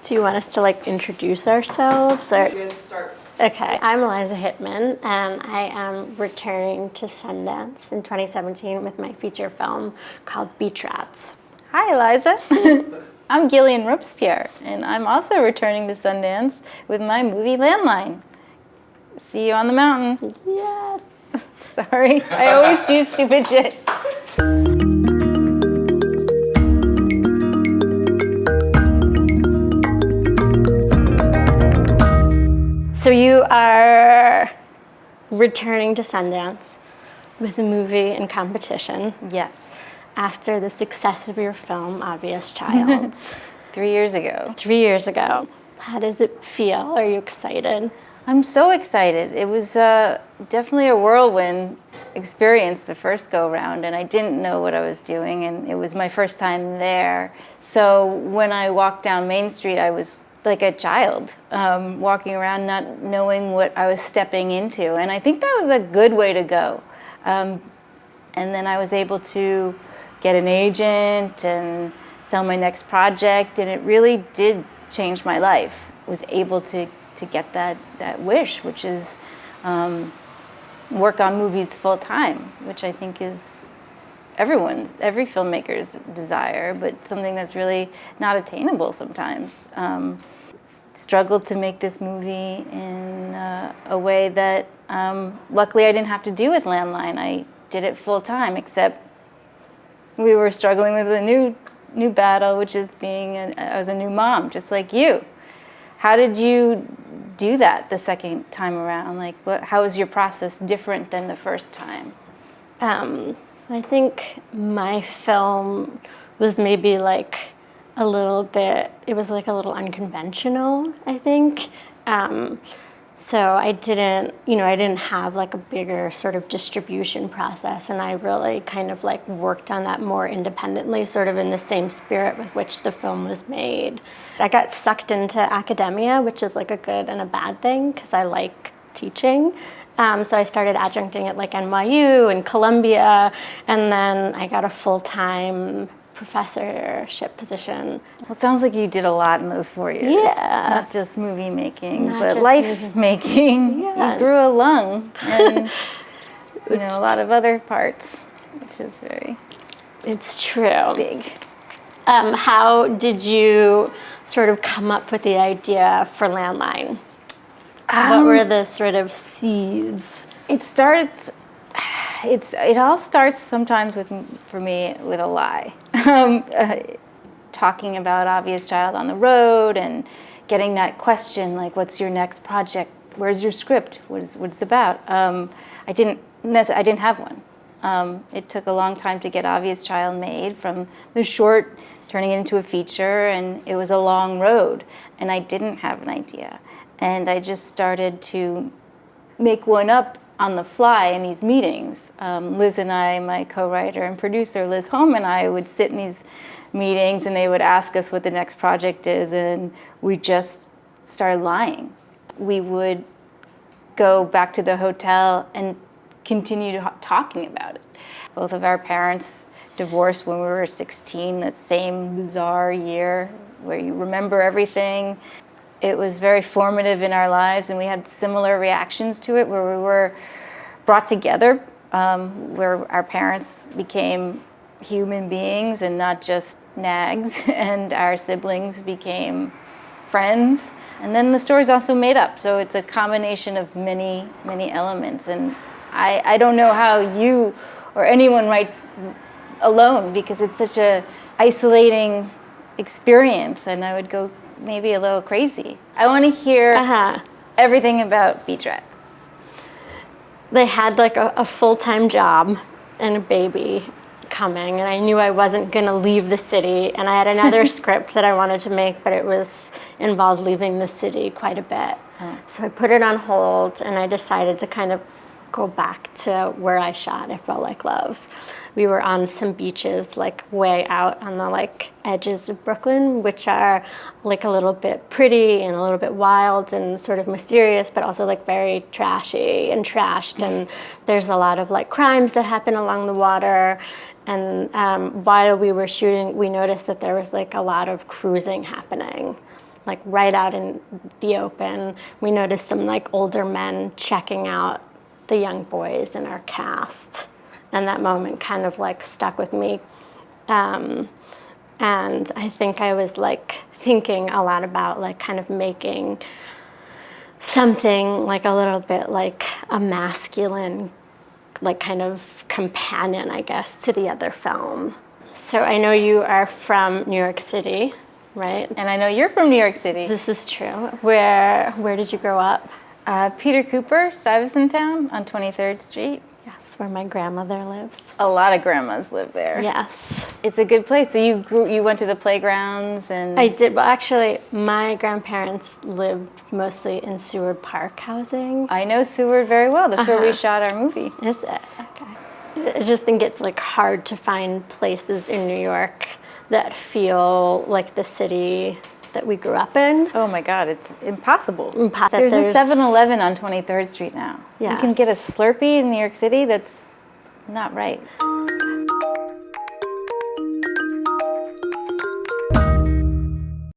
Do you want us to like introduce ourselves? Or? You guys start. Okay, I'm Eliza Hittman, and I am returning to Sundance in 2017 with my feature film called Beach Rats. Hi, Eliza. I'm Gillian Robespierre, and I'm also returning to Sundance with my movie Landline. See you on the mountain. Yes. Sorry, I always do stupid shit. So you are returning to Sundance with a movie in competition. Yes. After the success of your film, Obvious Child. 3 years ago. 3 years ago. How does it feel? Are you excited? I'm so excited. It was definitely a whirlwind experience the first go-round, and I didn't know what I was doing, and it was my first time there. So when I walked down Main Street, I was like a child, walking around not knowing what I was stepping into, and I think that was a good way to go. And then I was able to get an agent and sell my next project, and it really did change my life. I was able to get that wish, which is work on movies full time, which I think is every filmmaker's desire, but something that's really not attainable sometimes. Struggled to make this movie in a way that luckily I didn't have to do with Landline. I did it full time, except we were struggling with a new battle, which is I was a new mom, just like you. How did you do that the second time around? Like, how was your process different than the first time? I think my film was maybe like a little bit, it was like a little unconventional, I think. So I didn't have like a bigger sort of distribution process, and I really kind of like worked on that more independently, sort of in the same spirit with which the film was made. I got sucked into academia, which is like a good and a bad thing because I like teaching. So I started adjuncting at like NYU and Columbia, and then I got a full-time professorship position. Well, it sounds like you did a lot in those 4 years. Yeah. Not just movie making, Not but just life making. Yeah. You grew a lung and a lot of other parts, which is very It's true. big. How did you sort of come up with the idea for Landline? What were the sort of seeds? It all starts sometimes for me with a lie. Talking about Obvious Child on the road and getting that question like, what's your next project? Where's your script? What it's about? I didn't have one. It took a long time to get Obvious Child made, from the short turning it into a feature, and it was a long road, and I didn't have an idea. And I just started to make one up on the fly in these meetings. Liz and I, my co-writer and producer, Liz Holm, and I would sit in these meetings, and they would ask us what the next project is, and we just started lying. We would go back to the hotel and continue talking about it. Both of our parents divorced when we were 16, that same bizarre year where you remember everything. It was very formative in our lives, and we had similar reactions to it, where we were brought together, where our parents became human beings and not just nags, and our siblings became friends. And then the story's also made up, so it's a combination of many, many elements. And I don't know how you or anyone writes alone, because it's such a isolating experience, and I would go maybe a little crazy. I want to hear everything about Beach Rat. They had like a full-time job and a baby coming, and I knew I wasn't going to leave the city, and I had another script that I wanted to make, but it involved leaving the city quite a bit. So I put it on hold, and I decided to kind of go back to where I shot It Felt Like Love. We were on some beaches like way out on the like edges of Brooklyn, which are like a little bit pretty and a little bit wild and sort of mysterious, but also like very trashy and trashed. And there's a lot of like crimes that happen along the water. And while we were shooting, we noticed that there was like a lot of cruising happening. like right out in the open. We noticed some like older men checking out the young boys in our cast. And that moment kind of like stuck with me. And I think I was like thinking a lot about like kind of making something like a little bit like a masculine, like kind of companion, I guess, to the other film. So I know you are from New York City, right? And I know you're from New York City. This is true. Where did you grow up? Peter Cooper, Stuyvesant Town on 23rd Street. Yes, where my grandmother lives. A lot of grandmas live there. Yes. It's a good place. So you went to the playgrounds and... I did. Well, actually, my grandparents lived mostly in Seward Park housing. I know Seward very well. That's where we shot our movie. Is it? Okay. I just think it's like hard to find places in New York that feel like the city that we grew up in. Oh my God, it's impossible. There's a 7-Eleven on 23rd Street now. You can Yes. get a Slurpee in New York City. That's not right.